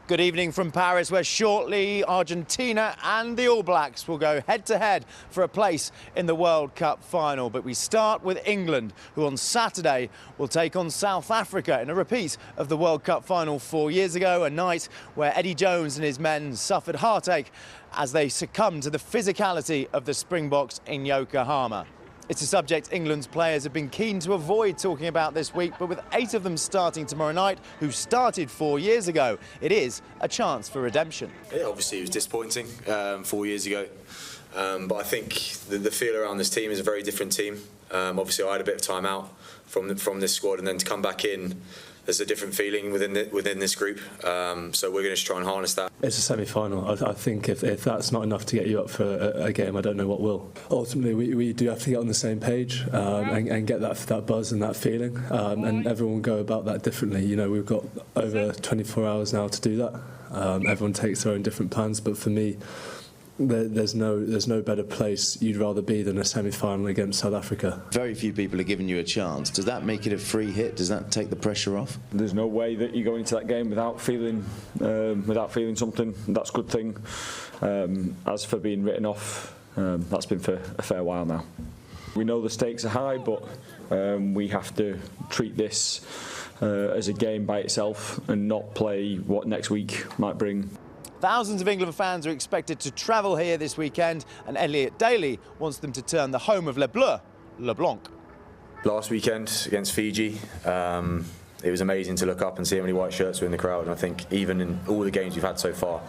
Good evening from Paris, where shortly Argentina and the All Blacks will go head-to-head for a place in the World Cup final. But we start with England, who on Saturday will take on South Africa in a repeat of the World Cup final 4 years ago, a night where Eddie Jones and his men suffered heartache as they succumbed to the physicality of the Springboks in Yokohama. It's a subject England's players have been keen to avoid talking about this week, but with 8 of them starting tomorrow night, who started 4 years ago, it is a chance for redemption. Yeah, obviously it was disappointing 4 years ago, but I think the feel around this team is a very different team. Obviously I had a bit of time out from this squad, and then to come back in, there's a different feeling within this group, so we're going to try and harness that. It's a semi-final. I think if that's not enough to get you up for a game, I don't know what will. Ultimately, we do have to get on the same page and get that buzz and that feeling, and everyone will go about that differently. You know, we've got over 24 hours now to do that. Everyone takes their own different plans, but for me, there's no better place you'd rather be than a semi-final against South Africa. Very few people are giving you a chance. Does that make it a free hit? Does that take the pressure off? There's no way that you go into that game without feeling something. That's a good thing. As for being written off, that's been for a fair while now. We know the stakes are high, but we have to treat this as a game by itself and not play what next week might bring. Thousands of England fans are expected to travel here this weekend, and Elliot Daly wants them to turn the home of Le Bleu, Le Blanc. Last weekend against Fiji, it was amazing to look up and see how many white shirts were in the crowd, and I think even in all the games we've had so far,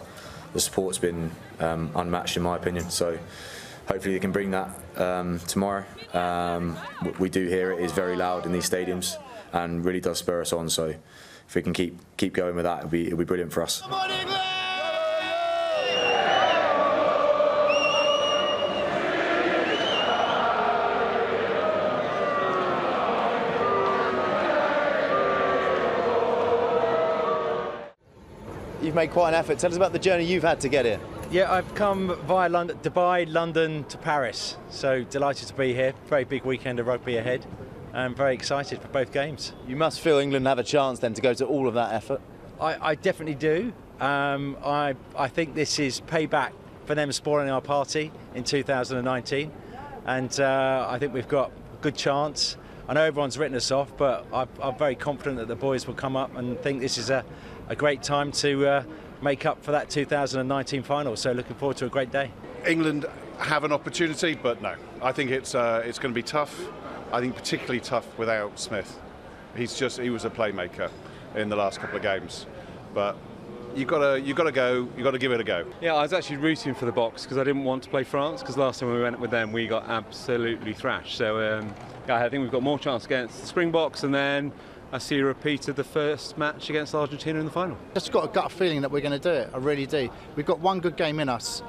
the support's been unmatched in my opinion, so hopefully they can bring that tomorrow. We do hear it is very loud in these stadiums and really does spur us on, so if we can keep going with that, it'll be brilliant for us. You've made quite an effort. Tell us about the journey you've had to get here. Yeah, I've come via Dubai, London to Paris. So delighted to be here. Very big weekend of rugby ahead. I'm very excited for both games. You must feel England have a chance then to go to all of that effort. I definitely do. I think this is payback for them spoiling our party in 2019. And I think we've got a good chance. I know everyone's written us off, but I'm very confident that the boys will come up and think this is a great time to make up for that 2019 final. So looking forward to a great day. England have an opportunity, but no. I think it's going to be tough. I think particularly tough without Smith. He was a playmaker in the last couple of games, but you got to give it a go. Yeah, I was actually rooting for the Boks because I didn't want to play France, because last time we went with them we got absolutely thrashed. So yeah, I think we've got more chance against the Springboks, and then I see a repeat of the first match against Argentina in the final. Just got a gut feeling that we're going to do it. I really do. We've got one good game in us.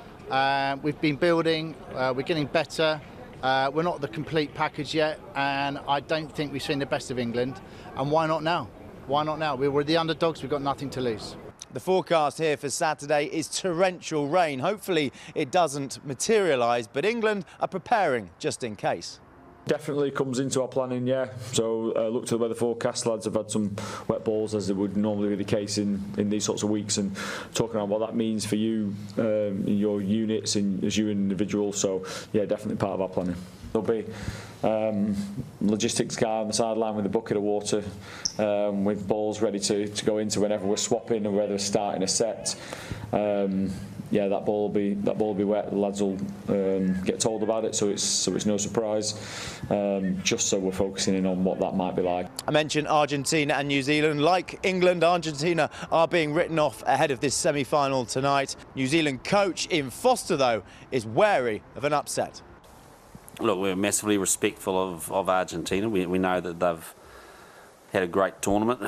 We've been building. We're getting better. We're not the complete package yet, and I don't think we've seen the best of England. And why not now? Why not now? We were the underdogs. We've got nothing to lose. The forecast here for Saturday is torrential rain. Hopefully it doesn't materialise, but England are preparing just in case. Definitely comes into our planning, yeah. So look to the weather forecast. Lads have had some wet balls, as it would normally be the case in these sorts of weeks, and talking about what that means for you, in your units, and as you individual. So yeah, definitely part of our planning. There'll be logistics guy on the sideline with a bucket of water, with balls ready to go into whenever we're swapping or whether we're starting a set. Yeah, that ball will be wet. The lads will get told about it, so it's no surprise. Just so we're focusing in on what that might be like. I mentioned Argentina and New Zealand. Like England, Argentina are being written off ahead of this semi-final tonight. New Zealand coach Ian Foster, though, is wary of an upset. Look, we're massively respectful of Argentina. We know that they've had a great tournament.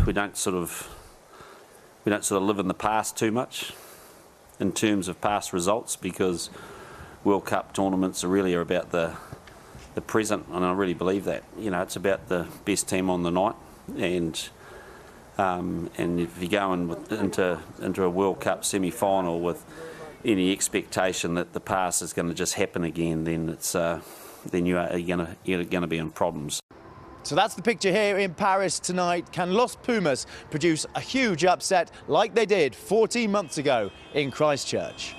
We don't sort of live in the past too much in terms of past results, because World Cup tournaments are about the present, and I really believe that. You know, it's about the best team on the night, and if you go into a World Cup semi-final with any expectation that the past is going to just happen again, then it's then you're going to be in problems. So that's the picture here in Paris tonight. Can Los Pumas produce a huge upset like they did 14 months ago in Christchurch?